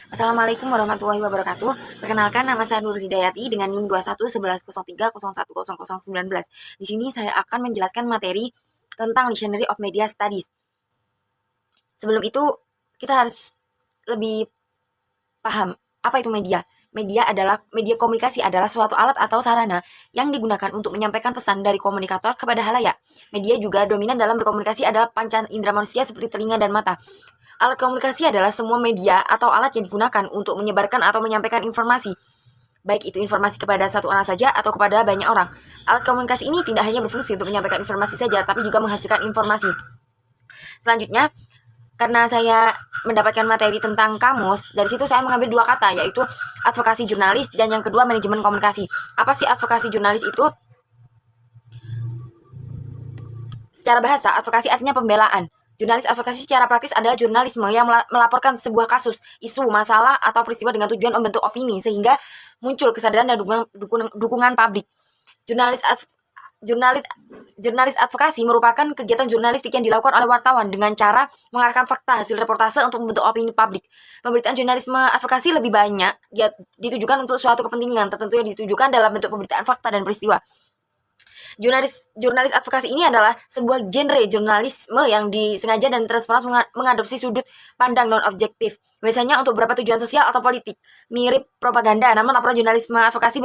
Assalamualaikum warahmatullahi wabarakatuh. Perkenalkan, nama saya Nur Hidayati dengan NIM 211103010019. Di sini saya akan menjelaskan materi tentang Dictionary of Media Studies. Sebelum itu, kita harus lebih paham apa itu media. Media komunikasi adalah suatu alat atau sarana yang digunakan untuk menyampaikan pesan dari komunikator kepada halayak. Media juga dominan dalam berkomunikasi adalah panca indera manusia seperti telinga dan mata. Alat komunikasi adalah semua media atau alat yang digunakan untuk menyebarkan atau menyampaikan informasi, baik itu informasi kepada satu orang saja atau kepada banyak orang. Alat komunikasi ini tidak hanya berfungsi untuk menyampaikan informasi saja, tapi juga menghasilkan informasi. Selanjutnya, karena saya mendapatkan materi tentang kamus, dari situ saya mengambil dua kata, yaitu advokasi jurnalis dan yang kedua manajemen komunikasi. Apa sih advokasi jurnalis itu? Secara bahasa, advokasi artinya pembelaan. Jurnalis advokasi secara praktis adalah jurnalisme yang melaporkan sebuah kasus, isu, masalah, atau peristiwa dengan tujuan membentuk opini sehingga muncul kesadaran dan dukungan publik. Jurnalis jurnalis jurnalis advokasi merupakan kegiatan jurnalistik yang dilakukan oleh wartawan dengan cara mengarahkan fakta hasil reportase untuk membentuk opini publik. Pemberitaan jurnalisme advokasi lebih banyak ditujukan untuk suatu kepentingan tertentu yang ditujukan dalam bentuk pemberitaan fakta dan peristiwa. Jurnalis advokasi ini adalah sebuah genre jurnalisme yang disengaja dan transparan mengadopsi sudut pandang non-objektif. Biasanya untuk beberapa tujuan sosial atau politik. Mirip propaganda, namun laporan jurnalisme advokasi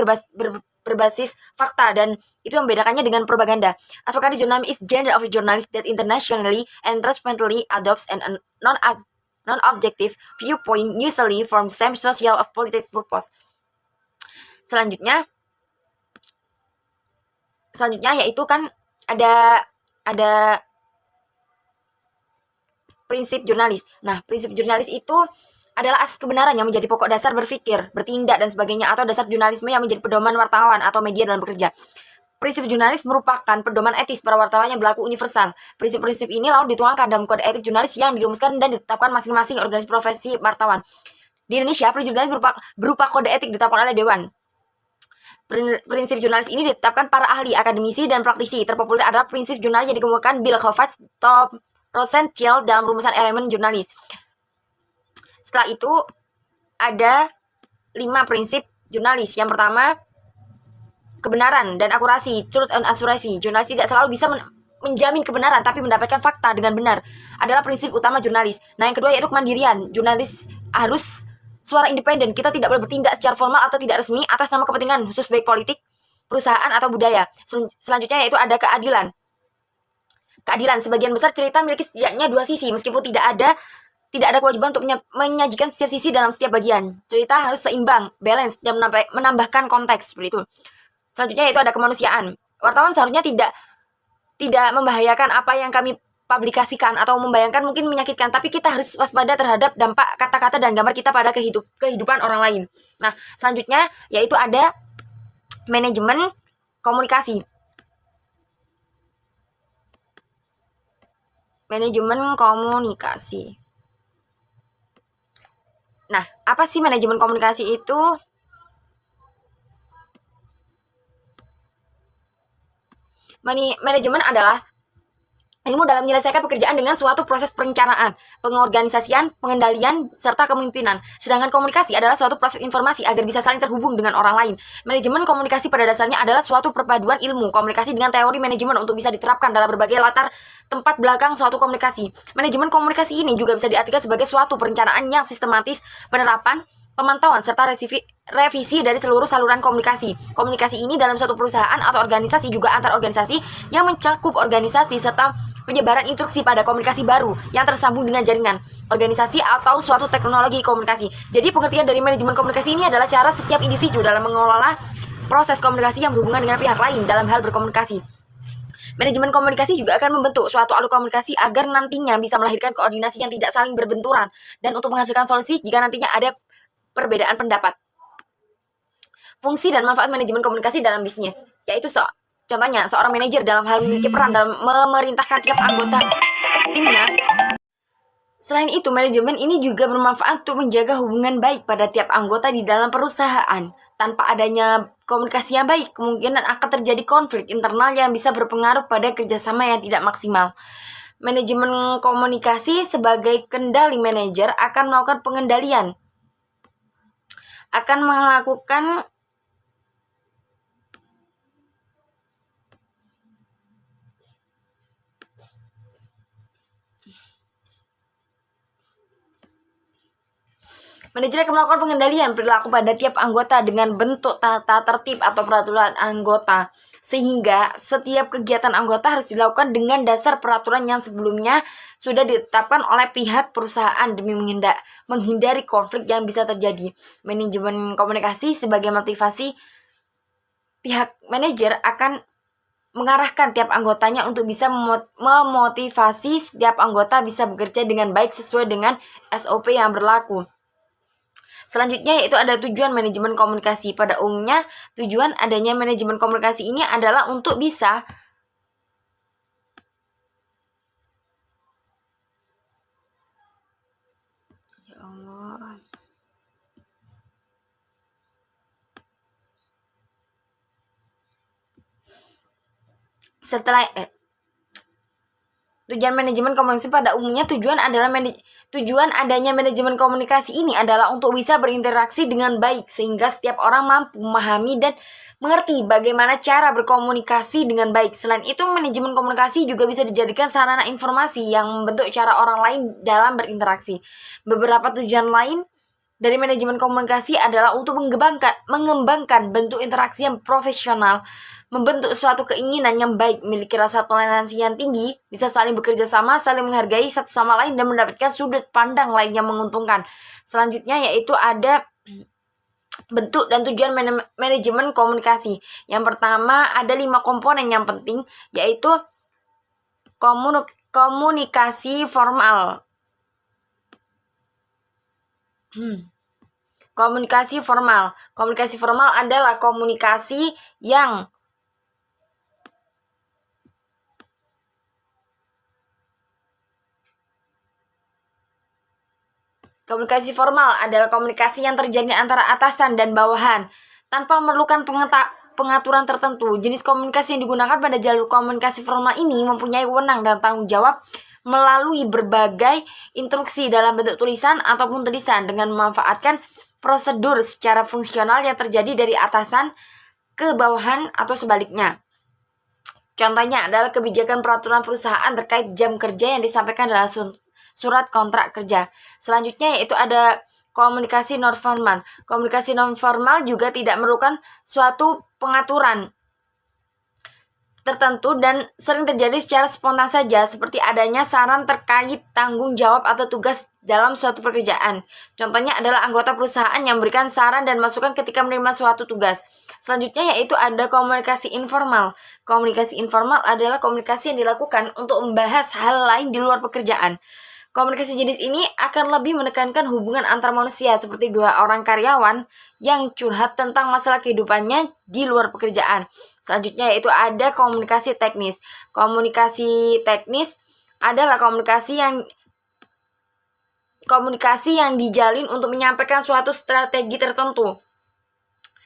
berbasis fakta dan itu membedakannya dengan propaganda. Advocacy journalism is genre of journalism that internationally and transparently adopts an non-objective viewpoint usually from same social of politics purpose. Selanjutnya yaitu kan ada prinsip jurnalis. Nah, prinsip jurnalis itu adalah asas kebenaran yang menjadi pokok dasar berpikir, bertindak, dan sebagainya, atau dasar jurnalisme yang menjadi pedoman wartawan atau media dalam bekerja. Prinsip jurnalis merupakan pedoman etis para wartawan yang berlaku universal. Prinsip-prinsip ini lalu dituangkan dalam kode etik jurnalis yang dirumuskan dan ditetapkan masing-masing organisasi profesi wartawan. Di Indonesia, prinsip jurnalis berupa kode etik ditetapkan oleh Dewan. Prinsip jurnalis ini ditetapkan para ahli, akademisi, dan praktisi. Terpopuler adalah prinsip jurnalis yang dikemukakan Bill Kovacs, Tom Rosenthal dalam rumusan elemen jurnalis. Setelah itu ada 5 prinsip jurnalis. Yang pertama, kebenaran dan akurasi, truth and accuracy. Jurnalis tidak selalu bisa menjamin kebenaran, tapi mendapatkan fakta dengan benar adalah prinsip utama jurnalis. Nah, yang kedua yaitu kemandirian. Jurnalis harus suara independen. Kita tidak boleh bertindak secara formal atau tidak resmi atas nama kepentingan khusus baik politik, perusahaan, atau budaya. Selanjutnya yaitu ada keadilan. Keadilan, sebagian besar cerita memiliki setidaknya 2 sisi, meskipun tidak ada kewajiban untuk menyajikan setiap sisi dalam setiap bagian. Cerita harus seimbang, balance, dan menambahkan konteks seperti itu. Selanjutnya yaitu ada kemanusiaan. Wartawan seharusnya tidak membahayakan apa yang kami publikasikan atau membayangkan mungkin menyakitkan, tapi kita harus waspada terhadap dampak kata-kata dan gambar kita pada kehidupan orang lain. Nah, selanjutnya yaitu ada manajemen komunikasi. Manajemen komunikasi. Nah, apa sih manajemen komunikasi itu? Manajemen adalah ilmu dalam menyelesaikan pekerjaan dengan suatu proses perencanaan, pengorganisasian, pengendalian, serta kepemimpinan. Sedangkan komunikasi adalah suatu proses informasi agar bisa saling terhubung dengan orang lain. Manajemen komunikasi pada dasarnya adalah suatu perpaduan ilmu komunikasi dengan teori manajemen untuk bisa diterapkan dalam berbagai latar tempat belakang suatu komunikasi. Manajemen komunikasi ini juga bisa diartikan sebagai suatu perencanaan yang sistematis, penerapan, pemantauan, serta revisi dari seluruh saluran komunikasi. Komunikasi ini dalam suatu perusahaan atau organisasi juga antar organisasi yang mencakup organisasi serta penyebaran instruksi pada komunikasi baru yang tersambung dengan jaringan organisasi atau suatu teknologi komunikasi. Jadi pengertian dari manajemen komunikasi ini adalah cara setiap individu dalam mengelola proses komunikasi yang berhubungan dengan pihak lain dalam hal berkomunikasi. Manajemen komunikasi juga akan membentuk suatu alur komunikasi agar nantinya bisa melahirkan koordinasi yang tidak saling berbenturan dan untuk menghasilkan solusi jika nantinya ada perbedaan pendapat. Fungsi dan manfaat manajemen komunikasi dalam bisnis, yaitu contohnya seorang manajer dalam hal memiliki peran dalam memerintahkan tiap anggota timnya. Selain itu, manajemen ini juga bermanfaat untuk menjaga hubungan baik pada tiap anggota di dalam perusahaan. Tanpa adanya komunikasi yang baik, kemungkinan akan terjadi konflik internal yang bisa berpengaruh pada kerjasama yang tidak maksimal. Manajemen komunikasi sebagai kendali manajer akan melakukan pengendalian akan melakukan Manajer akan melakukan pengendalian perilaku pada tiap anggota dengan bentuk tata tertib atau peraturan anggota. Sehingga setiap kegiatan anggota harus dilakukan dengan dasar peraturan yang sebelumnya sudah ditetapkan oleh pihak perusahaan demi menghindari konflik yang bisa terjadi. Manajemen komunikasi sebagai motivasi, pihak manajer akan mengarahkan tiap anggotanya untuk bisa memotivasi setiap anggota bisa bekerja dengan baik sesuai dengan SOP yang berlaku. Selanjutnya yaitu ada tujuan manajemen komunikasi. Pada umumnya, tujuan adanya manajemen komunikasi ini adalah untuk bisa ya Allah. Tujuan manajemen komunikasi pada umumnya tujuan adanya manajemen komunikasi ini adalah untuk bisa berinteraksi dengan baik sehingga setiap orang mampu memahami dan mengerti bagaimana cara berkomunikasi dengan baik. Selain itu, manajemen komunikasi juga bisa dijadikan sarana informasi yang membentuk cara orang lain dalam berinteraksi. Beberapa tujuan lain dari manajemen komunikasi adalah untuk mengembangkan bentuk interaksi yang profesional, membentuk suatu keinginan yang baik, memiliki rasa toleransi yang tinggi, bisa saling bekerja sama, saling menghargai satu sama lain, dan mendapatkan sudut pandang lain yang menguntungkan. Selanjutnya yaitu ada bentuk dan tujuan manajemen komunikasi. Yang pertama ada 5 komponen yang penting, yaitu komunikasi formal. Komunikasi formal. Komunikasi formal adalah komunikasi yang terjadi antara atasan dan bawahan tanpa memerlukan pengaturan tertentu. Jenis komunikasi yang digunakan pada jalur komunikasi formal ini mempunyai wewenang dan tanggung jawab melalui berbagai instruksi dalam bentuk tulisan ataupun tulisan dengan memanfaatkan prosedur secara fungsional yang terjadi dari atasan ke bawahan atau sebaliknya. Contohnya adalah kebijakan peraturan perusahaan terkait jam kerja yang disampaikan dalam surat kontrak kerja. Selanjutnya yaitu ada komunikasi non formal. Komunikasi non formal juga tidak memerlukan suatu pengaturan tertentu dan sering terjadi secara spontan saja, seperti adanya saran terkait tanggung jawab atau tugas dalam suatu pekerjaan. Contohnya adalah anggota perusahaan yang memberikan saran dan masukan ketika menerima suatu tugas. Selanjutnya yaitu ada komunikasi informal. Komunikasi informal adalah komunikasi yang dilakukan untuk membahas hal lain di luar pekerjaan. Komunikasi jenis ini akan lebih menekankan hubungan antar manusia seperti dua orang karyawan yang curhat tentang masalah kehidupannya di luar pekerjaan. Selanjutnya yaitu ada komunikasi teknis. Komunikasi teknis adalah komunikasi yang dijalin untuk menyampaikan suatu strategi tertentu.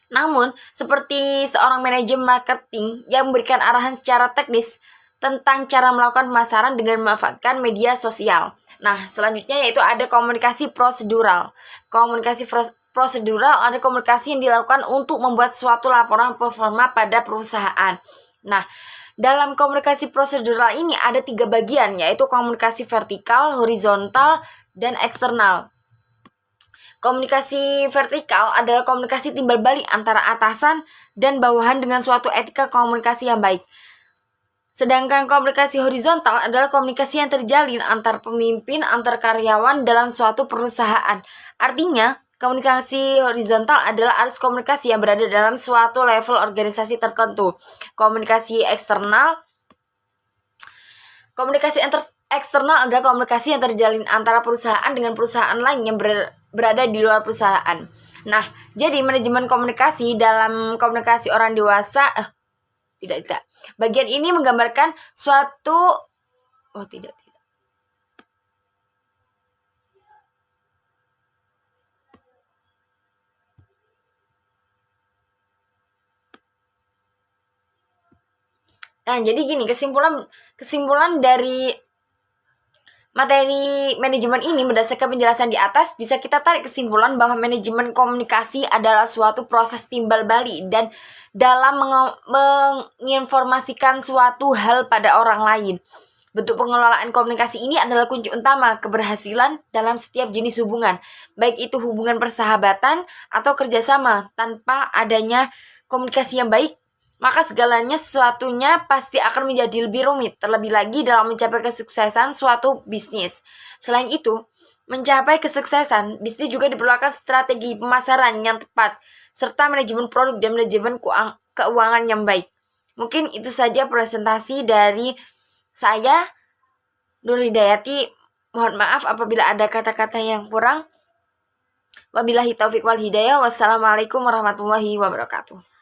Namun, seperti seorang manajer marketing yang memberikan arahan secara teknis tentang cara melakukan pemasaran dengan memanfaatkan media sosial. Nah, selanjutnya yaitu ada komunikasi prosedural. Komunikasi prosedural ada komunikasi yang dilakukan untuk membuat suatu laporan performa pada perusahaan. Nah, dalam komunikasi prosedural ini ada 3 bagian, yaitu komunikasi vertikal, horizontal, dan eksternal. Komunikasi vertikal adalah komunikasi timbal balik antara atasan dan bawahan dengan suatu etika komunikasi yang baik. Sedangkan komunikasi horizontal adalah komunikasi yang terjalin antar pemimpin, antar karyawan dalam suatu perusahaan. Artinya, komunikasi horizontal adalah arus komunikasi yang berada dalam suatu level organisasi tertentu. Komunikasi eksternal adalah komunikasi yang terjalin antara perusahaan dengan perusahaan lain yang berada di luar perusahaan. Nah, jadi manajemen komunikasi dalam komunikasi orang dewasa tidak. Bagian ini menggambarkan suatu tidak. Nah, jadi gini, kesimpulan dari materi manajemen ini berdasarkan penjelasan di atas bisa kita tarik kesimpulan bahwa manajemen komunikasi adalah suatu proses timbal balik dan dalam menginformasikan suatu hal pada orang lain. Bentuk pengelolaan komunikasi ini adalah kunci utama keberhasilan dalam setiap jenis hubungan, baik itu hubungan persahabatan atau kerjasama. Tanpa adanya komunikasi yang baik, maka segalanya sesuatunya pasti akan menjadi lebih rumit, terlebih lagi dalam mencapai kesuksesan suatu bisnis. Selain itu, mencapai kesuksesan, bisnis juga diperlukan strategi pemasaran yang tepat, serta manajemen produk dan manajemen keuangan yang baik. Mungkin itu saja presentasi dari saya, Nur Hidayati. Mohon maaf apabila ada kata-kata yang kurang. Wabillahi taufiq wal hidayah. Wassalamualaikum warahmatullahi wabarakatuh.